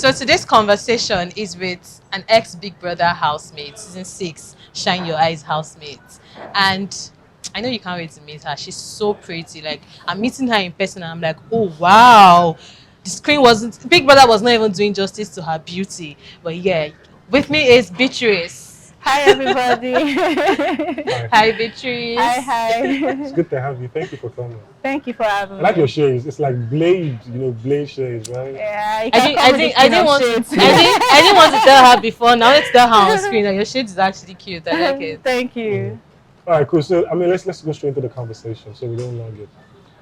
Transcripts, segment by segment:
So today's conversation is with an ex-Big Brother housemate, season 6, Shine Your Eyes housemate. And I know you can't wait to meet her. She's so pretty. Like, I'm meeting her in person and I'm like, oh wow. The screen wasn't, Big Brother was not even doing justice to her beauty. But yeah, with me is Beatrice. Hi everybody. Hi. Hi Hi, Beatrice. It's hi. good to have you. Thank you for coming. Thank you for I having like your me. shades. It's like blade, blade shades, right? Yeah, you I can didn't, call I me the didn't, I queen didn't of want to, shades. I didn't want to tell her before. Now let's tell her on screen that your shade is actually cute. I like it. Thank Mm. you. All right, cool. So, let's go straight into the conversation so we don't long it.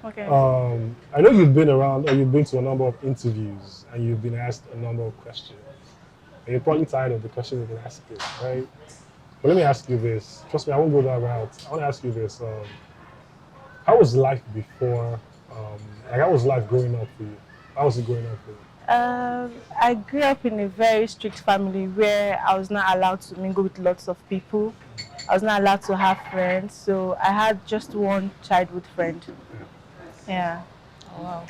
Okay. I know you've been around or you've been to a number of interviews and you've been asked a number of questions. And you're probably tired of the questions you've been asking, right? But let me ask you this. Trust me, I won't go that route. I want to ask you this. How was life before? Like, how was life growing up for you? How was it growing up for you? I grew up in a very strict family where I was not allowed to mingle with lots of people. I was not allowed to have friends, so I had just one childhood friend. Yeah. Oh, wow.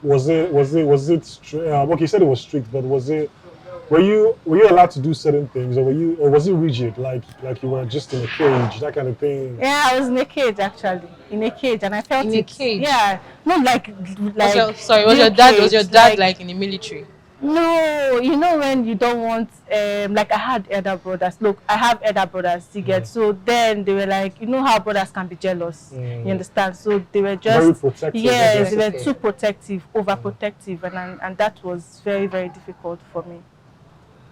Okay, you said it was strict, but were you allowed to do certain things, or was it rigid, like you were just in a cage, that kind of thing? Yeah, I was in a cage actually, in a cage, and I In felt a it. cage. Yeah, not like Was real your dad was your cage, dad like like in the military? no, you know when you don't want like I had elder brothers. Look, I have elder brothers. You get so then they were like, you know how brothers can be jealous. You Mm. understand? So they were Very just protective of their yes, they were Protective. too sister. protective, overprotective, and that was very very difficult for me.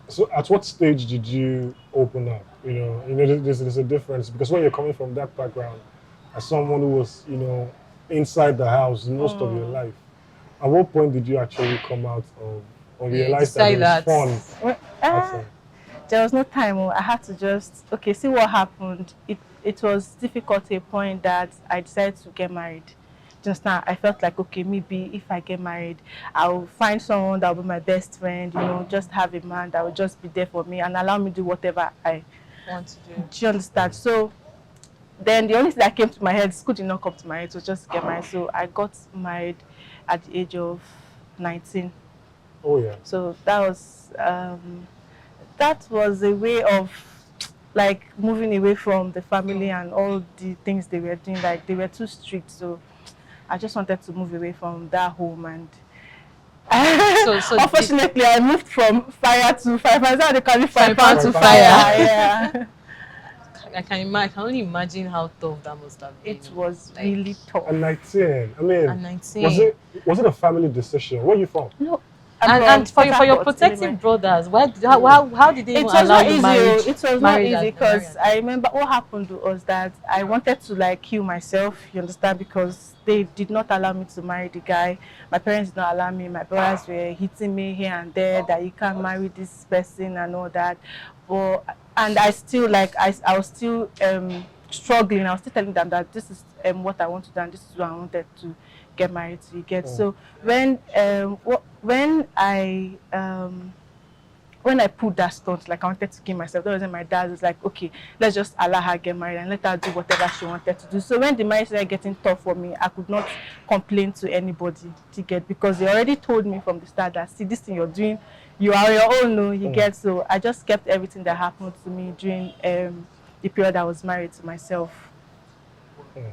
So, at what stage did you open up? There's a difference because when you're coming from that background, as someone who was, inside the house most of your Mm. life, at what point did you actually come out of or Yeah, realize that decide there is that. fun Well, outside? there was no time. I had to just okay see what happened. It was difficult to a point that I decided to get married. Just now, I felt like okay, maybe if I get married, I'll find someone that will be my best friend. Just have a man that will just be there for me and allow me do whatever I. Want to do. Do you understand? So then the only thing that came to my head, school did not come to my head, so just get married. So I got married at the age of 19. Oh yeah. So that was a way of like moving away from the family and all the things they were doing. Like they were too strict, so I just wanted to move away from that home. And So did unfortunately, I moved from fire to fire. I said they call it fire frying pan pan Fry to to pan to fire. fire. fire. Yeah, I can only imagine how tough that must have been. it was Like really tough. At 19, at was 19. it a family decision? Where are you from? No, I'm And from for Port your Harcourt, protective Illinois. brothers, why Mm. how did they even It was allow not you easy. It was not marriage easy at marry because at I that? remember what happened was that I wanted to like kill myself. You understand? Because they did not allow me to marry the guy. My parents did not allow me. My brothers were hitting me here and there that you can't marry this person and all that. But and I still I was still struggling. I was still telling them that this is what I want to do and this is what I wanted to get married to. You get Mm. so when I put that stunt, like I wanted to kill myself, that wasn't my dad was like, okay, let's just allow her get married and let her do whatever she wanted to do. So when the marriage started getting tough for me, I could not complain to anybody to get because they already told me from the start that see this thing you're doing, you are your own, no, you Mm. get. So I just kept everything that happened to me during the period I was married to myself. Mm.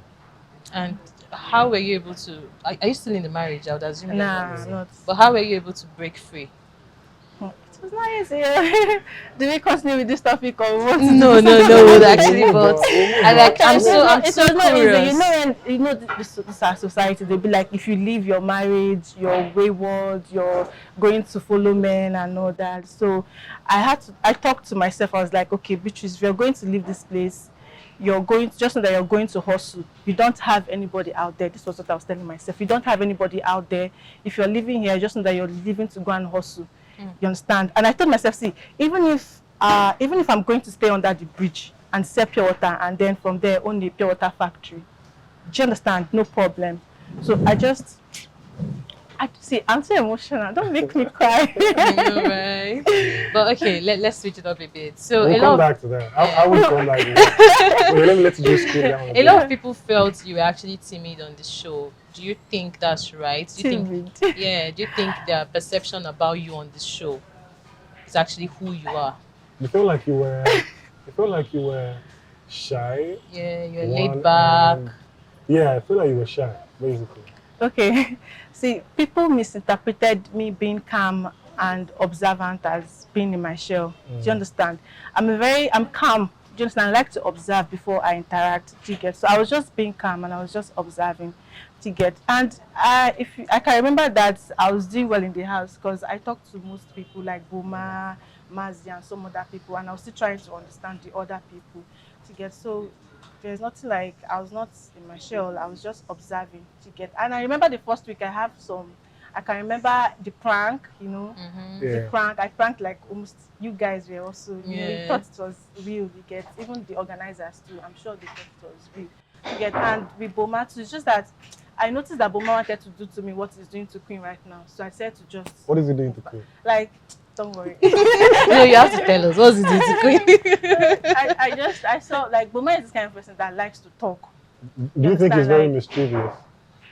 And how were you able to are you still in the marriage? I would assume you're not. Nah, not. But how were you able to break free? It was nice. Yeah. Do we continue with this topic or we want to do No, no, something no, We'll else? actually, move but on. We'll I move on. like Okay, We'll move- I'm it so was not easy. curious. This our society. They'll be like, if you leave your marriage, you're wayward, you're going to follow men and all that. So I talked to myself. I was like, okay, Beatrice, if you're going to leave this place, you're going to just know that you're going to hustle. You don't have anybody out there. This was what I was telling myself. You don't have anybody out there. If you're living here, just know that you're leaving to go and hustle. You understand? And I told myself, see, even if I'm going to stay under the bridge and sell pure water and then from there own a pure water factory, do you understand? No problem. So I just I see. I'm too emotional. Don't make me cry. You know, right? But okay, let's switch it up a bit. So We'll a come lot of back to that. I would come back to that. Wait, let you just cool down a a lot bit. of people felt you were actually timid on the show. Do you think that's right? Do you think, Timid. yeah, do you think their perception about you on the show is actually who you are? You feel like you were, you feel like you were shy, Yeah, you're laid one, back. and yeah, I feel like you were shy, basically. Okay. See, people misinterpreted me being calm and observant as being in my shell. Do you understand? I'm calm. Do you understand? I like to observe before I interact. Do you get? So I was just being calm and I was just observing. Do you get? And I can remember that I was doing well in the house because I talked to most people like Boma, Mazi, and some other people, and I was still trying to understand the other people. To get so there's nothing like I was not in my shell. I was just observing to get. And I remember the first week I have some. I can remember the prank. Mm-hmm. The Yeah. prank. I pranked like almost you guys were also. You Yeah. thought it was real. You get even the organizers too. I'm sure they thought it was real. You get and with Boma too. It's just that I noticed that Boma wanted to do to me what he's doing to Queen right now. So I said to just What is he doing to Queen? like, don't worry. No, you have to tell us what's it doing to Queen. I saw like Boma is this kind of person that likes to talk. Do you think he's understand, very like- mischievous?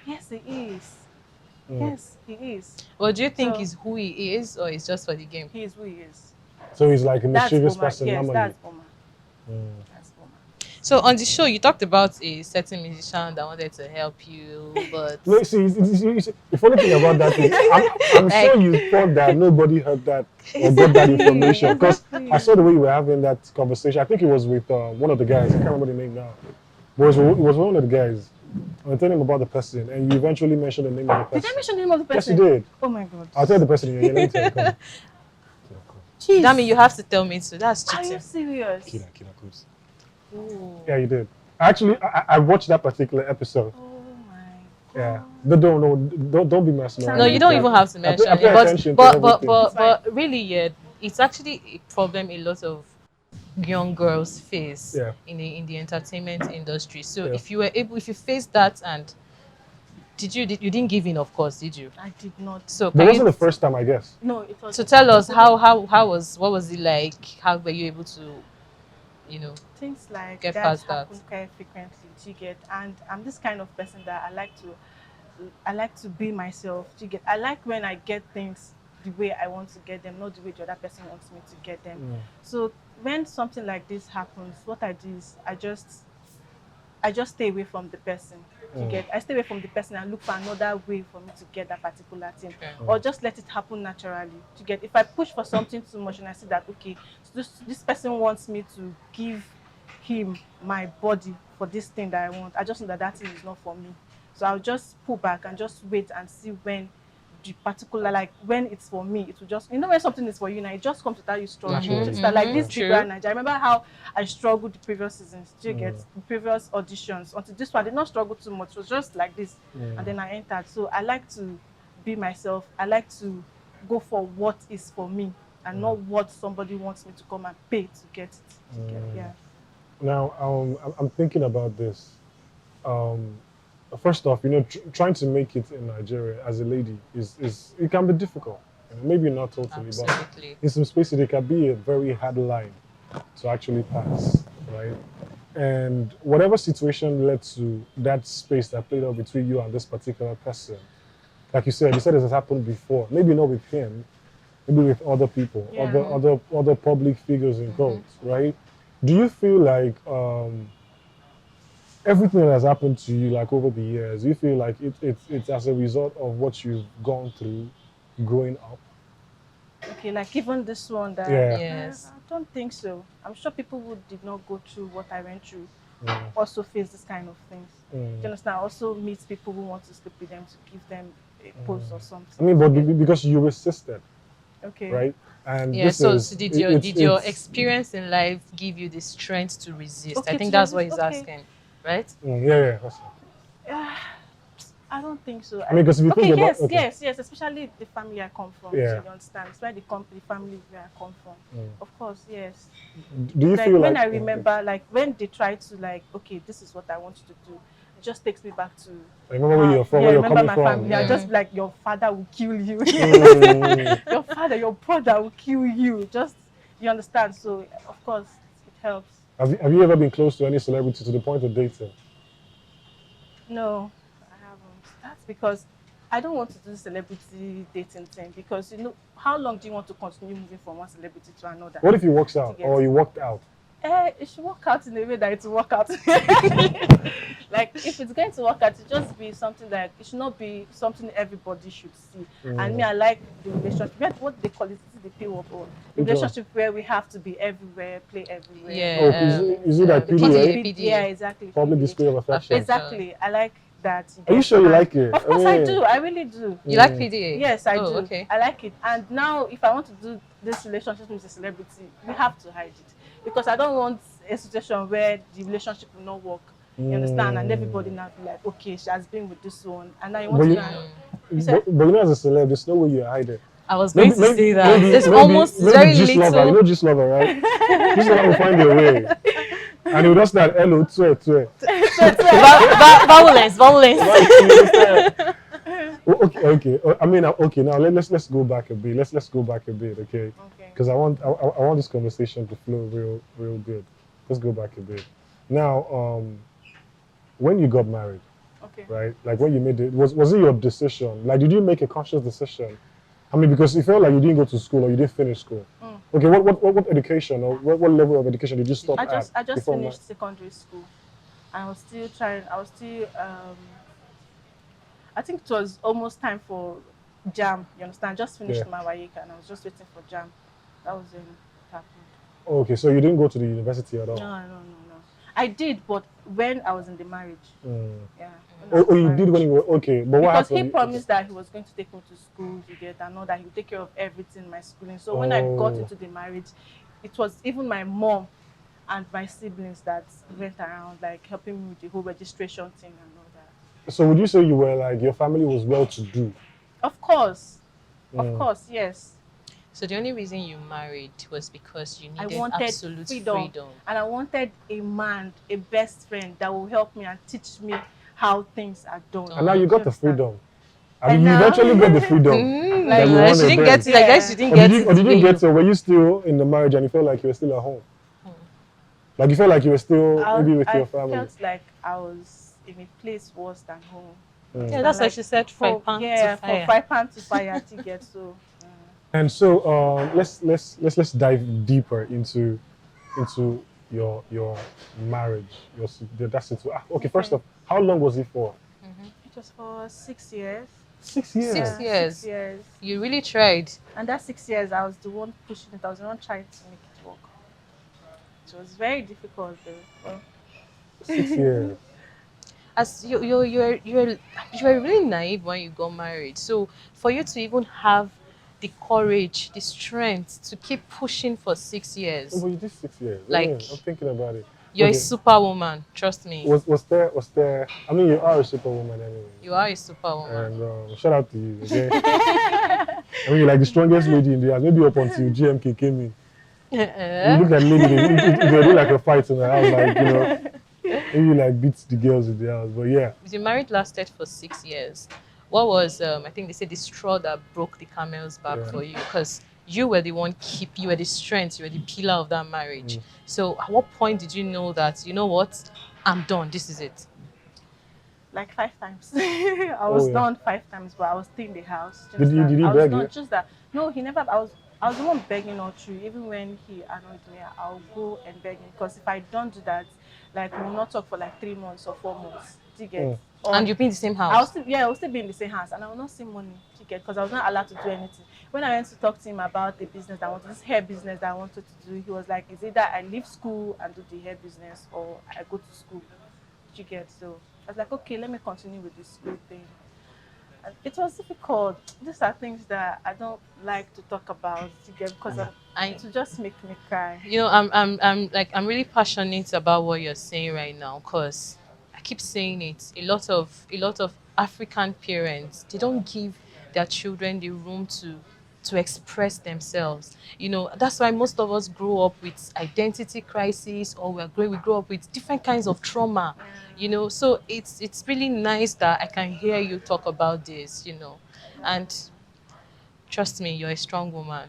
Yes, he is. Mm. Yes, he is. Well, do you think So- is who he is, or it's just for the game? He is who he is. So he's like a That's mischievous Boma. person Yes, normally. that's Boma. Mm. That's Boma. So on the show, you talked about a certain musician that wanted to help you, but No, see, the funny thing about that is, I'm sure you thought that nobody heard that or got that information because Exactly. I saw the way you were having that conversation. I think it was with one of the guys. I can't remember the name now. But it was one of the guys. I was telling him about the person, and you eventually mentioned the name of the person. Did I mention the name of the Yes, you person? did. Oh my god. I'll tell the person in your name. Let me tell you. Jeez. that means you have to tell me too. That's Are you cheating. serious? Kira, Kira, Ooh. yeah, you did. Actually, I watched that particular episode. Oh my god. Yeah. Don't be messing around. No, you don't even have to I mention pay it. attention to But everything. but really, yeah, it's actually a problem a lot of young girls face Yeah. in the entertainment industry. So Yeah. if you face that, and you didn't give in, of course, did you? I did not. So But can it wasn't you the first time, I guess. No, it was. so tell us what was it like? How were you able to, you know? Things like Get that past that. happen quite frequently. Do you get? And I'm this kind of person that I like to be myself. Do you get? I like when I get things the way I want to get them, not the way the other person wants me to get them. So when something like this happens, what I do is I just stay away from the person. You get? I stay away from the person and look for another way for me to get that particular thing, Okay. or just let it happen naturally. You get? If I push for something too much and I see that okay, so this person wants me to give him my body for this thing that I want, I just know that that thing is not for me. So I'll just pull back and just wait and see when the particular, like when it's for me, it will just, when something is for you now, it just comes without you struggling. Naturally. Just that, like this True. Big Brother Naija. I remember how I struggled the previous seasons. Do you get Mm. the previous auditions? Until this one, I did not struggle too much. It was just like this, and then I entered. So I like to be myself. I like to go for what is for me and not what somebody wants me to come and pay to get it. To get, yeah. Now, I'm thinking about this. First off, trying to make it in Nigeria as a lady is it can be difficult. Maybe not totally, but Absolutely. in some spaces it can be a very hard line to actually pass, right? And whatever situation led to that space that played out between you and this particular person, like you said it has happened before. Maybe not with him, maybe with other people, Yeah. other public figures in quotes, right? Do you feel like everything that has happened to you, like over the years, you feel like it's as a result of what you've gone through growing up? Okay, like even this one that Yeah. Yes. I don't think so. I'm sure people who did not go through what I went through Mm. also face this kind of things. Do you Mm. understand? Also meet people who want to sleep with them to give them a pose or something. I mean, but because you resisted, Okay. right? And Yeah. this So, is, so did it's- your it's- experience in life give you the strength to resist? Okay, I think to that's what he's resist, okay. asking, right? Yeah. That's it. I don't think so. I mean, 'cause if you okay, think about- yes, okay. yes, especially the family I come from. Yeah. So you understand? It's where the family where I come from. Of course, yes. Do you Like feel when like I remember, like when they try to like, okay, this is what I want you to do. just takes me back to I remember where you're from, yeah, where you're remember coming my from. family. I Yeah. just be like, your father will kill you. Mm. Your father, your brother will kill you. Just you understand. So of course it helps. Have you ever been close to any celebrity to the point of dating? No, I haven't. That's because I don't want to do celebrity dating thing because how long do you want to continue moving from one celebrity to another? What if he works To out get or he worked out? it should work out in a way that it will work out. Like if it's going to work out, it just be something like it should not be something everybody should see. And me, I like the relationship. What they call it, is it the pay up or the Which one? relationship where we have to be everywhere, play everywhere. Oh, Yeah. is it like the PDA? PDA. Yeah, exactly. Public PDA. display of affection. Exactly. I like that. Are you get. sure you And like it? Of course I do. I really do. You like PDA? Yes, I Oh, do. okay. I like it. And now, if I want to do this relationship with a celebrity, we have to hide it because I don't want a situation where the relationship will not work. You understand? And everybody now be like, okay, she has been with this one, and now you want But to you, know. You said, but you know, as a celeb, there's no way you hide it. I was going to say that. There's maybe, almost very Gist little. Lover. You know Gist Lover, right? Gist Lover will find a way. And he'll just start, hello, tue. Violence. Okay. I mean, okay. Now let's go back a bit. Let's go back a bit, okay? okay. Because I want this conversation to flow real good. Let's go back a bit. Now, when you got married, Okay. right? Like when you made it, was it your decision? Like, did you make a conscious decision? I mean, because it felt like you didn't go to school or you didn't finish school. Okay, what education or what level of education did you stop I at? just finished secondary school. I was still trying. I think it was almost time for jam. You understand? I just finished my WAEC and I was just waiting for jam. That was when it happened. Okay, so you didn't go to the university at all? No. I did, but when I was in the marriage. Yeah. Oh, you did when you were okay, but what because happened? he promised that he was going to take me to school, you get, and know that he would take care of everything in my schooling. So when I got into the marriage, it was even my mom and my siblings that went around like helping me with the whole registration thing and all that. So would you say you were like your family was well to do? Of course, yes. So the only reason you married was because you I needed wanted absolute freedom, and I wanted a man, a best friend that will help me and teach me how things are done. And now you got the freedom. I mean, And you now- eventually got the freedom. Like, you wanted she didn't then. get it. I guess she didn't get it. Or did you the way get it? Were you still in the marriage and you felt like you were still at home? Like you felt like you were still maybe with your family? I felt like I was in a place worse than home. Yeah, that's why she said fry pan to fire. For fry pan to fire to get so. And so let's dive deeper into your marriage. Okay, first off, how long was it for? It was for 6 years. 6 years. 6 years. 6 years. You really tried. And that 6 years, I was the one pushing it. I was the one trying to make it work. It was very difficult though. Well, 6 years. As you were really naive when you got married. So for you to even have the courage, the strength to keep pushing for 6 years, Oh, but you did 6 years. Like- I'm thinking about it. you're Okay. a superwoman. Trust me. Was there? I mean, you are a superwoman anyway. You are a superwoman. And shout out to you. Okay? I mean, you're like the strongest lady in the house. Maybe up until GMK came in. You look like lady. You do like a fight in the house, like maybe like beats the girls in the house. But yeah. The marriage lasted for 6 years. What was I think they said the straw that broke the camel's back for you, because you were the one you were the strength, you were the pillar of that marriage. So at what point did you know that, you know what, I'm done, this is it? like 5 times. I was done 5 times, but I was still in the house. Did he beg you? Not just that. No, he never. I was the one begging all through. Even when he annoyed me, I'll go and beg him. Because if I don't do that, like we will not talk for like 3 months or 4 months. Do you get? And you'll be in the same house? I will still be in the same house, and I will not see money. Do you get? Because I was not allowed to do anything. When I went to talk to him about the business that I wanted, this hair business that I wanted to do, he was like, "Is either I leave school and do the hair business, or I go to school." Do you get? So I was like, okay, let me continue with this school thing. And it was difficult. These are things that I don't like to talk about, you get, because it will just make me cry. You know, I'm really passionate about what you're saying right now, because I keep saying it. A lot of African parents, they don't give their children the room to to express themselves. You know, that's why most of us grow up with identity crisis, or we grow up with different kinds of trauma. You know, so it's really nice that I can hear you talk about this. You know, and trust me, you're a strong woman.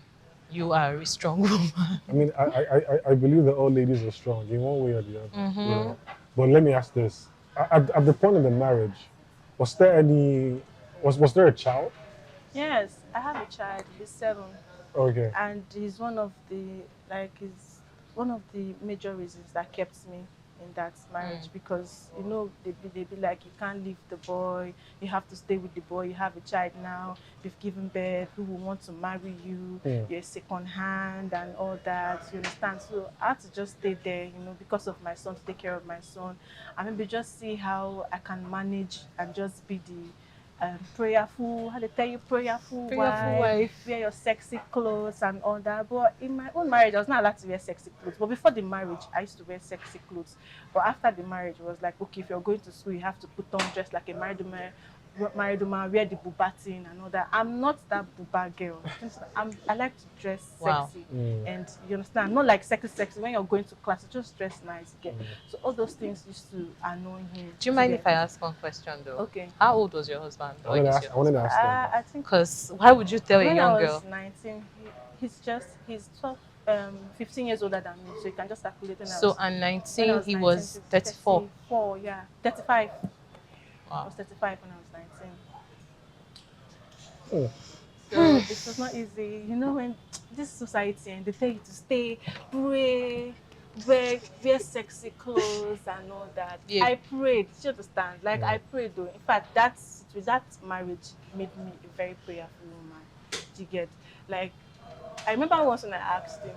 You are a strong woman. I mean, I believe that all ladies are strong in one way or the other. You know? But let me ask this: at the point of the marriage, was there any was there a child? Yes, I have a child. He's 7, Okay. and he's one of the he's one of the major reasons that kept me in that marriage, because they be like, you can't leave the boy, you have to stay with the boy, you have a child now, you've given birth, who will want to marry you, you're a second hand and all that, you understand? So I had to just stay there, because of my son, to take care of my son, and maybe just see how I can manage and just be the prayerful, how they tell you, prayerful Prayerful wife, wife. wear your sexy clothes and all that. But in my own marriage, I was not allowed to wear sexy clothes. But before the marriage, I used to wear sexy clothes. But after the marriage, it was like, okay, if you're going to school, you have to put on dress like a married woman, wear the buba thing and all that. I'm not that buba girl. I like to dress Wow. sexy, and you understand, not like sexy. When you're going to class, you just dress nice. You get so all those things used to annoy him. Do you mind if I ask one question though? Okay. How old was your husband? I wanted to ask that. I think Because why would you tell a when young I was girl? 19, he's 12, 15 years older than me, so you can just calculate. So at When I 19, was he 19, was 34. 34, yeah, 35. I Wow. was 35 when I was 19. Oh. So it was not easy. When this society and they tell you to stay, pray, wear sexy clothes and all that. Yeah. I prayed. Do you understand? Like I prayed though. In fact, that marriage made me a very prayerful woman. Do you get? Like I remember once when I asked him,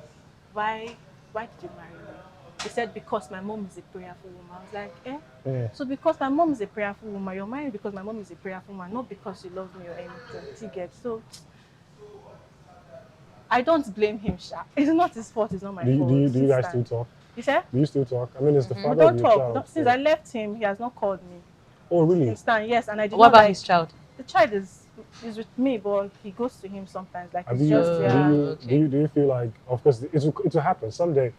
why did you marry me? He said, because my mom is a prayerful woman. I was like, eh? Yeah. So because my mom is a prayerful woman, you're married because my mom is a prayerful woman, not because you love me or anything. Do you get? So I don't blame him, Sha. It's not his fault, it's not my fault. Do you guys still talk? You said? Do you still talk? I mean, it's the We father don't of your talk. child. Since so- I left him, he has not called me. Oh, You really? understand? Yes, and I did What not about like his child? the child is with me, but he goes to him sometimes. Like Have it's you, just okay. do you feel like, of course, it will happen someday?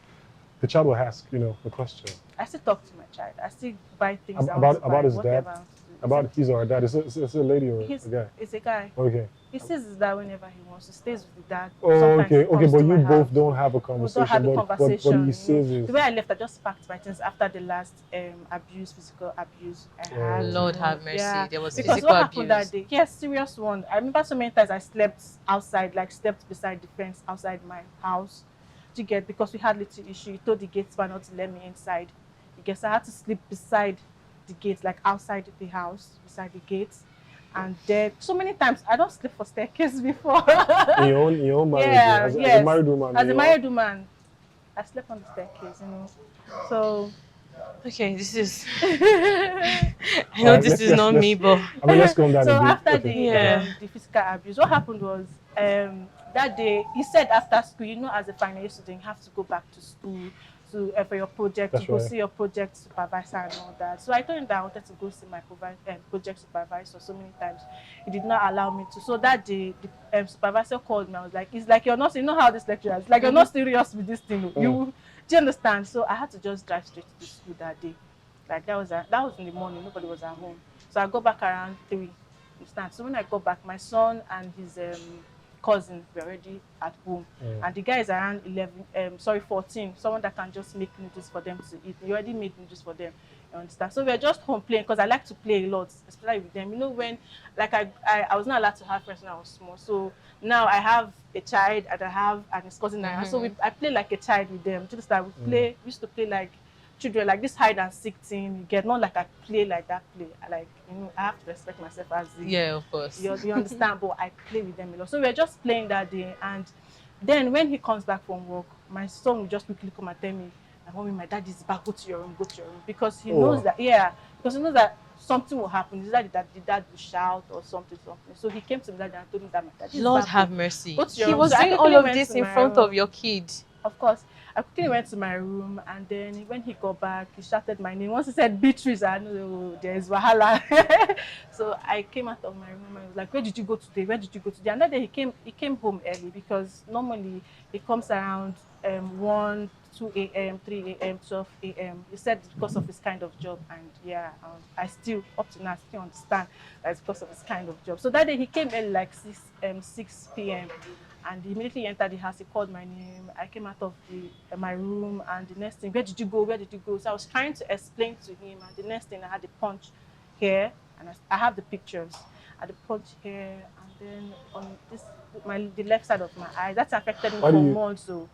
The child will ask, the question I still talk to my child. I still buy things I want to buy, about his dad, whatever I want to do. about his or her dad. Is it a lady or a guy? It's a guy. Okay. He sees his dad whenever he wants. He stays with the dad. Oh, Sometimes he okay. comes But to you my both house. don't have a We don't conversation. have a conversation. But he says it. The way I left, I just packed my things after the last physical abuse I had. Lord have mercy. Yeah. There was Because physical what happened abuse. that day? Yes, serious one. I remember so many times I slept outside, like slept beside the fence outside my house. To get because we had little issue. He told the gateman not to let me inside. I guess I had to sleep beside the gate, like outside the house, beside the gate. And then so many times I don't sleep for staircase before. In your own marriage, Yeah, as a yes. married woman. As a married woman, I slept on the staircase, So Okay, this is. so I know this is not me, but I mean, let's calm down a bit. after Yeah. the physical abuse, what happened was that day he said after school, as a final year student, you have to go back to school to for your project, That's to go right. see your project supervisor and all that. So I told him that I wanted to go see my project supervisor so many times. He did not allow me to. So that day, the supervisor called me. I was like, it's like you're not, how this lecturer is. Like you're not serious with this thing. Do you understand? So I had to just drive straight to the school that day. Like that was in the morning. Nobody was at home. So I go back around 3. Understand? So when I got back, my son and his cousin were already at home, and the guy is around 14. Someone that can just make noodles for them to eat. He already made noodles for them. You understand? So we are just home playing because I like to play a lot, especially with them. When like I was not allowed to have friends when I was small. So now I have a child and I have his cousin. So I play like a child with them. Just that we used to play like children, like this hide and seek thing. You get, not like I play like that play. I have to respect myself as the, yeah, of course. you understand, but I play with them a lot. So we're just playing that day, and then when he comes back from work, my son will just quickly come and tell me, mommy, my dad is back, go to your room, because he knows that, because he knows that something will happen. Is that the dad will shout or something. So he came to me that day and told me that my dad is Lord back have home. mercy. Go to your He room. was So I doing all quickly of went this to in my front room. of your kid. Of course, I quickly went to my room, and then when he got back, he shouted my name. Once he said Beatrice, I know there's wahala. So I came out of my room and I was like, "Where did you go today? Where did you go today?" Another day he came home early because normally he comes around 1, 2 a.m., 3 a.m., 12 a.m. He said it's because of his kind of job, and yeah, I still up to now still understand that it's because of his kind of job. So that day he came early like 6 p.m. and he immediately entered the house. He called my name. I came out of my room, and the next thing, "Where did you go? Where did you go?" So I was trying to explain to him, and the next thing I had a punch here, and I have the pictures. I had a punch here, and then on the left side of my eye. That's affected me Why for do you months. So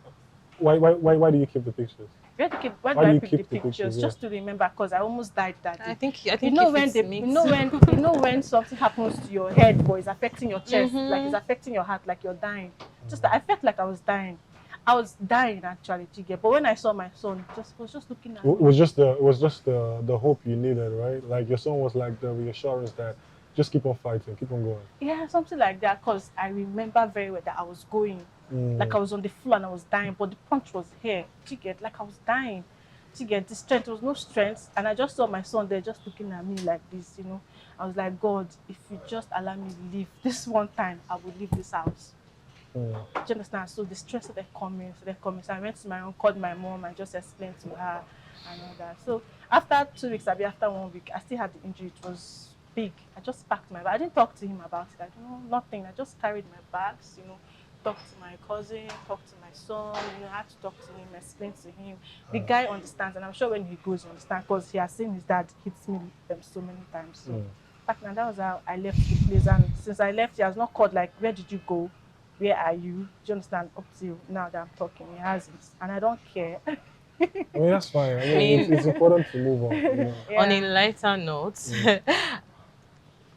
why do you keep the pictures? where do Why do I you pick the keep the pictures? pictures? Yeah. Just to remember, because I almost died that day. I You think know if when it's they, mixed. you know when something happens to your head, but it's affecting your chest, like it's affecting your heart, like you're dying. Just that I felt like I was dying. I was dying actually, Chige. But when I saw my son, just was just looking at It me. was just the hope you needed, right? Like your son was like the reassurance that just keep on fighting, keep on going. Yeah, something like that. Because I remember very well that I was going, like I was on the floor and I was dying, but the punch was here. Chige, like I was dying. Chige, the strength, there was no strength, and I just saw my son there, just looking at me like this. I was like, God, if you just allow me to leave this one time, I will leave this house. Mm. Do you understand? So the stress started coming, So I went to my room, called my mom, and just explained to her and all that. So after 2 weeks, after 1 week, I still had the injury. It was big. I just packed my bag. I didn't talk to him about it. I don't know nothing. I just carried my bags, talked to my cousin, talked to my son, I had to talk to him, explain to him. The guy understands, and I'm sure when he goes, he understands because he has seen his dad hit me so many times. So back now, that was how I left the place. And since I left, he has not called like, "Where did you go? Where are you?" Do you understand? Up till now that I'm talking, he hasn't, and I don't care. I mean that's fine. I I mean mean, it's important to move on. on a Yeah. lighter note,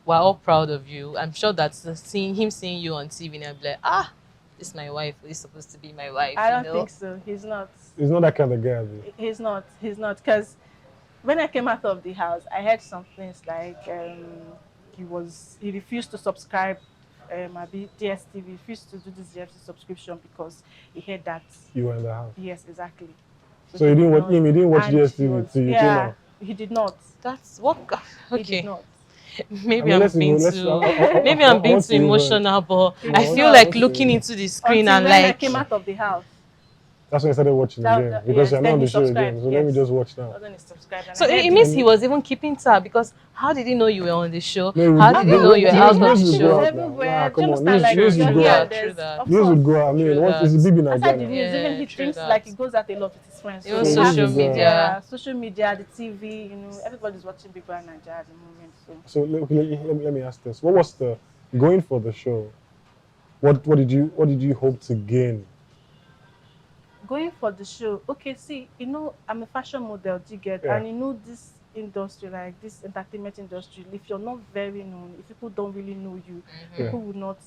we're all proud of you. I'm sure that seeing you on TV and be like, this is my wife. This is supposed to be my wife, I you don't know? think so. He's not. It's not that kind of guy. Abi. He's not. He's not. Because when I came out of the house, I heard some things like he refused to subscribe. DSTV refused to do this DSTV subscription because he heard that. You were in the house. Yes, exactly. So he you would didn't watch not. him, you didn't watch And he DSTV was, till you came yeah, out. he did not. That's what. He did Okay. not. I Maybe mean I'm let's being even let's too. Maybe I'm I being want too to even emotional, but He I did feel not. like want to looking into the screen Until and when I like, came out of the house. that's when I started watching again because Yes, you're not then on he the show subscribed. again. So let me Yes. just watch now. Then he subscribed, and so I it heard means it. he was even keeping tab because how did he know you were on the show? No, How did he know you were out of news the would go show? out now. Nah, Everywhere. Do you come on, understand? Like news you're would True go here, out. that, true there's that. of News would course. go out. I mean, True what is it that. BBNaija Aside the now? news, even Yeah, he true thinks that. like he goes out a lot with his friends. Even they So have social this is, media. social media, the TV. Everybody's watching Big Brother Naija at the moment. So let me ask this: what was the going for the show? What did you hope to gain? Going for the show, okay, see, I'm a fashion model, do you get? Yeah. And this industry, like this entertainment industry, if you're not very known, if people don't really know you, Yeah. people will not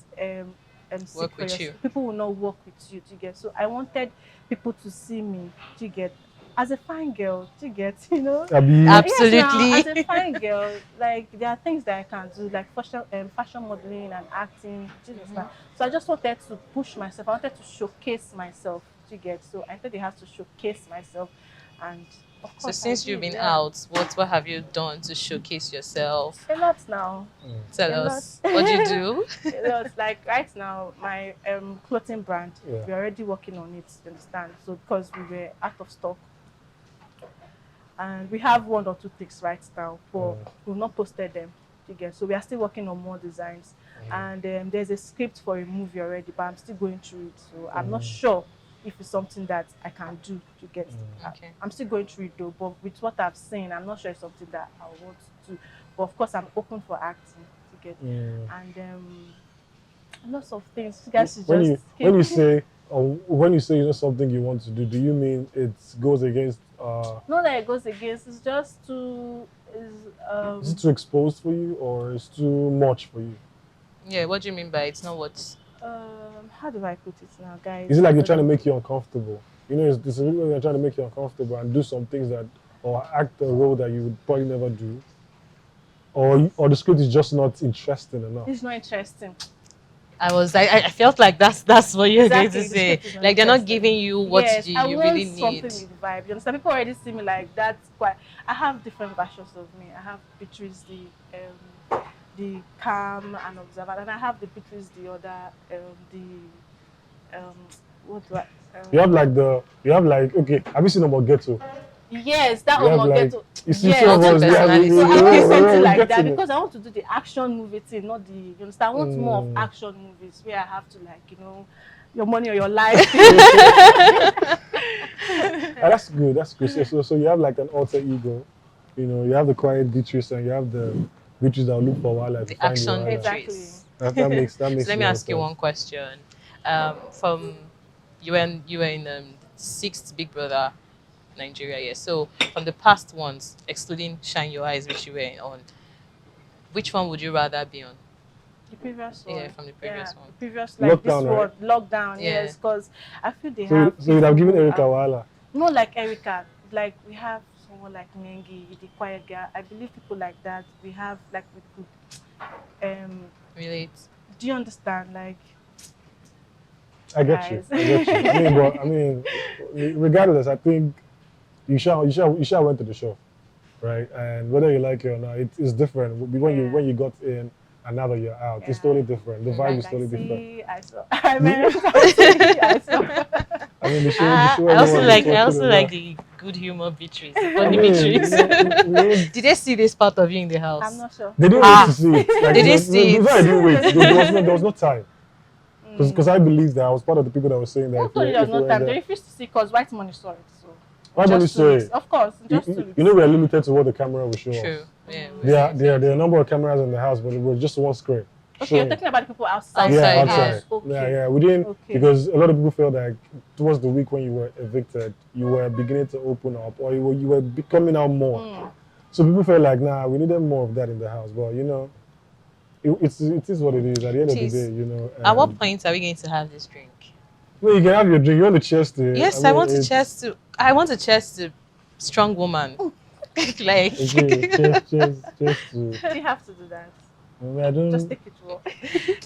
seek Work for with you. people will not work with you, do you get? So I wanted people to see me, do you get, as a fine girl, do you get, Abi, Yes, now as Absolutely. a fine girl, like there are things that I can do, like fashion modeling and acting. Do you understand? So I just wanted to push myself. I wanted to showcase myself. Do you get? So I thought they have to showcase myself, and of So course I since you've did. been Yeah, out, what have you done to showcase yourself? a lot now. Tell A lot. us. What do you do? A lot. Like right now, my clothing brand. Yeah. We're already working on it. You understand? So because we were out of stock, and we have 1 or 2 things right now, but we've not posted them again. So we are still working on more designs, and there's a script for a movie already, but I'm still going through it. So I'm not sure if it's something that I can do to get. Okay. I'm still going through it though, but with what I've seen, I'm not sure it's something that I want to do. But of course, I'm open for acting to get, and lots of things. You guys should when just you keep. when you say something you want to do you mean it goes against Not that it goes against. It's just too. is it too exposed for you or is too much for you? Yeah, what do you mean by it's not what? How do I put it now, guys? Is it like they're trying to make you uncomfortable? It's they're trying to make you uncomfortable and do some things that or act a role that you would probably never do, or the script is just not interesting enough. It's not interesting. I felt like that's what you're going to Exactly, the say. script is not Like they're not interesting. giving you what Yes, I you want really need. something with vibe. You understand? People already see me like that's quite. I have different versions of me. I have Beatrice the calm and observant, and I have the Beatrice the other the what do I You have like you have like, okay, have you seen about Ghetto? yes, that You have like, Omogeto. you see some of Yes. us, we have, Multi-personality. So I want something like that getting it. because I want to do the action movie thing, not the you understand. I want more of Mm. action movies where I have to like your money or your life. Ah, that's good. That's good. So you have like an alter ego. You know, you have the quiet Beatrice and you have the Beatrice that will look for a while to The find you. action Exactly. Beatrice. That makes So let a me lot of ask you sense. one question. From you were in sixth Big Brother Nigeria, yeah. So from the past ones, excluding Shine Your Eyes, which you were on, which one would you rather be on? The previous one. Yeah, from the previous one. The previous like this Lockdown, right? one, lockdown, Yeah. yes, because I feel they So have so you'd have people given who Erica are- Wala. not like Erica, like we have someone like Nengi, the quiet girl. I believe people like that we have like we could Relate. do you understand? Like I get you. guys. I get you. I mean, regardless, I think you should went to the show, right? And whether you like it or not, it's different. Yeah. When you got in and now that you're out, it's Yeah. totally different. The vibe Like is totally different. I saw. I mean, I saw. I mean, the show I also everyone like was I talking also about. like the good humor Beatrice, the I funny mean, Beatrice. you Did they see this part of you in the house? I'm not sure. they didn't Ah. wait to see it. Like, They didn't see before I it. didn't wait. There was no time. Because I believe that I was part of the people that were saying that. Who told you there was if you no were time? there- They refused to see because white money saw it. So Why don't you just 2 weeks. say? Of course, just 2 weeks. You know, we are limited to what the camera will show True. us. Yeah. There are a number of cameras in the house, but it was just one screen. Okay, you're showing. talking about the people outside. Outside, Yeah, yeah. outside. Okay. Yeah. We didn't Okay. because a lot of people felt like towards the week when you were evicted, you were beginning to open up, or you were coming out more. So people felt like, nah, we needed more of that in the house. But you know, it is what it is. At the end of the It is. day, you know. At what point are we going to have this drink? No, you can have your drink. You want to cheers to it. Yes, mean, I want to cheers to. I want to cheers to strong woman. Like. Okay, cheers to. Do you have to do that? I mean, I don't. Just take it raw.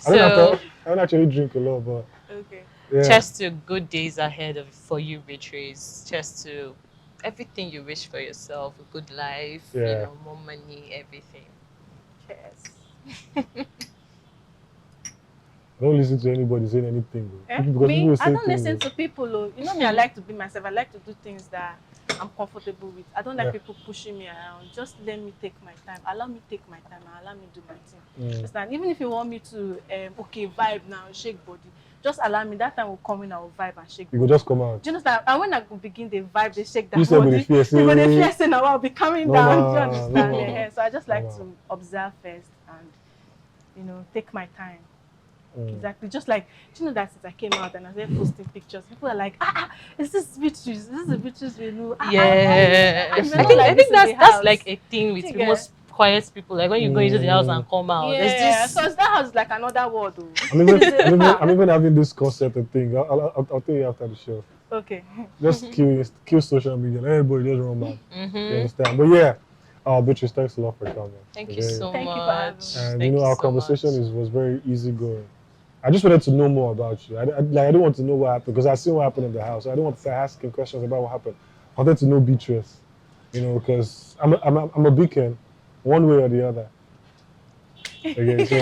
So I don't actually drink a lot, but Okay. yeah. cheers to good days ahead for you, Beatrice. Cheers to everything you wish for yourself, a good life, Yeah. more money, everything. Cheers. Don't listen to anybody saying anything. Though. Because Me, people I say don't things, listen though. to people. You know me, I like to be myself. I like to do things that I'm comfortable with. I don't like Yeah. people pushing me around. Just let me take my time. Allow me take my time and allow me do my thing. Understand? Even if you want me to, okay, vibe now, shake body. Just allow me. That time will come in. I will vibe and shake. You will just come out. Do you understand? And when I go begin the vibe, they shake that You said with body. the fear, say, You go the fear, say now I'll be coming down. Do you Normal, understand? normal. Yeah. So I just like Normal. to observe first and take my time. Mm. Exactly. Just like, do you know that since I came out and I started posting pictures, people are like, is this Beatrice? Is this the Beatrice we know? Yeah, I I think that's like a thing with You most quiet people. Like when you go into the house and come out, yeah, there's this. because that house is like another world. Though. I'm even having this concept of thing. I'll tell you after the show. Okay. Just kill social media. Let everybody just run mad. You Mhm. understand? But yeah, Beatrice, thanks a lot for coming. Thank you so Thank you for having much. me. And Thank our so conversation much. was very easygoing. I just wanted to know more about you. I don't want to know what happened because I seen what happened in the house. So I don't want to start asking questions about what happened. I wanted to know Beatrice, because I'm a beacon, one way or the other. Okay, so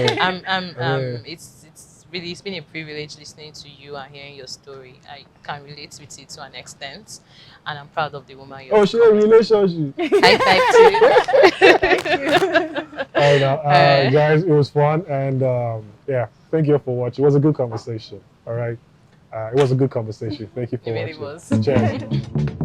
It's been a privilege listening to you and hearing your story. I can relate with it to an extent, and I'm proud of the woman you're. oh, she a relationship. High five to you. Thank you. All right, guys, it was fun, and yeah, thank you for watching. It was a good conversation. All right, it was a good conversation. Thank you for It really watching. was. Cheers.